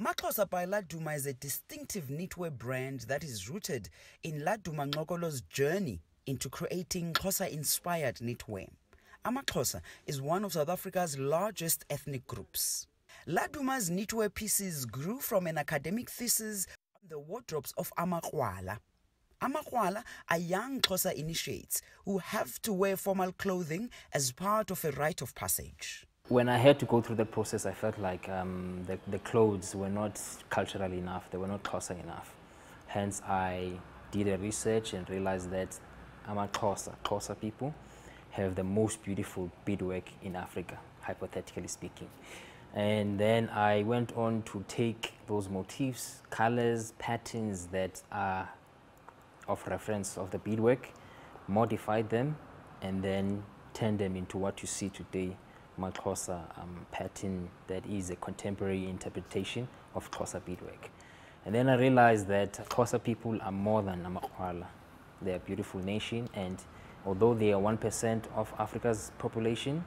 Maxhosa by Laduma is a distinctive knitwear brand that is rooted in Laduma Ngxokolo's journey into creating Xhosa-inspired knitwear. Amaxhosa is one of South Africa's largest ethnic groups. Laduma's knitwear pieces grew from an academic thesis on the wardrobes of Amakrwala. Amakrwala are young Xhosa initiates who have to wear formal clothing as part of a rite of passage. When I had to go through that process, I felt like the clothes were not cultural enough, they were not Xhosa enough. Hence, I did a research and realized that Xhosa people have the most beautiful beadwork in Africa, hypothetically speaking. And then I went on to take those motifs, colors, patterns that are of reference of the beadwork, modified them, and then turned them into what you see today, Xhosa pattern that is a contemporary interpretation of Xhosa beadwork. And then I realized that Xhosa people are more than Amakrwala. They are a beautiful nation, and although they are 1% of Africa's population,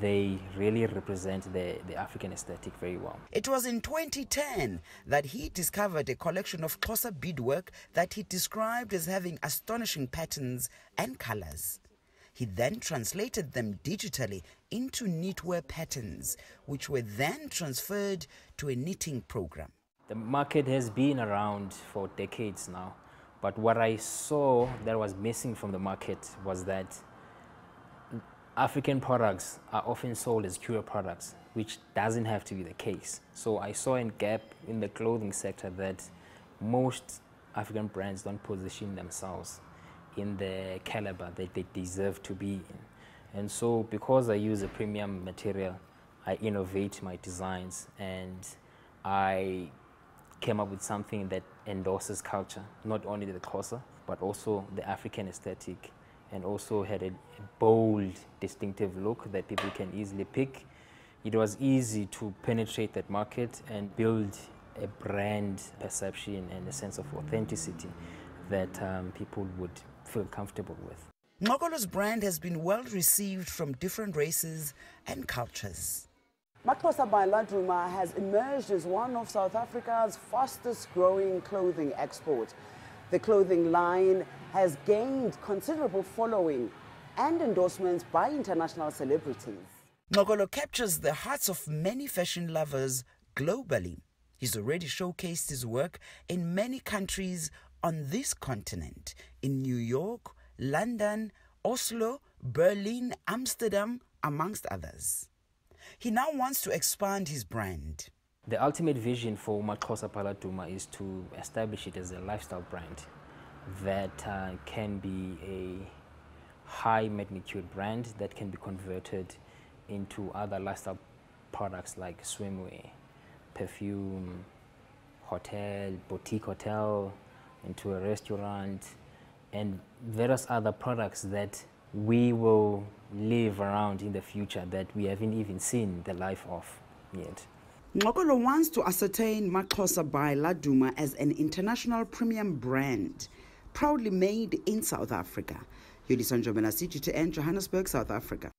they really represent the African aesthetic very well. It was in 2010 that he discovered a collection of Xhosa beadwork that he described as having astonishing patterns and colors. He then translated them digitally into knitwear patterns, which were then transferred to a knitting program. The market has been around for decades now, but what I saw that was missing from the market was that African products are often sold as curio products, which doesn't have to be the case. So I saw a gap in the clothing sector that most African brands don't position themselves in the caliber that they deserve to be in. And so because I use a premium material, I innovate my designs, and I came up with something that endorses culture, not only the Xhosa, but also the African aesthetic, and also had a bold, distinctive look that people can easily pick. It was easy to penetrate that market and build a brand perception and a sense of authenticity that people would feel comfortable with. Ngxokolo's brand has been well received from different races and cultures. Maxhosa by Laduma has emerged as one of South Africa's fastest growing clothing exports. The clothing line has gained considerable following and endorsements by international celebrities. Ngxokolo captures the hearts of many fashion lovers globally. He's already showcased his work in many countries on this continent, in New York, London, Oslo, Berlin, Amsterdam, amongst others. He now wants to expand his brand. The ultimate vision for Maxhosa by Laduma is to establish it as a lifestyle brand that can be a high magnitude brand that can be converted into other lifestyle products like swimwear, perfume, hotel, boutique hotel, into a restaurant, and various other products that we will live around in the future that we haven't even seen the life of yet. Ngxokolo wants to ascertain Maxhosa by Laduma as an international premium brand, proudly made in South Africa. Yolisa, Njamela, CGTN, Johannesburg, South Africa.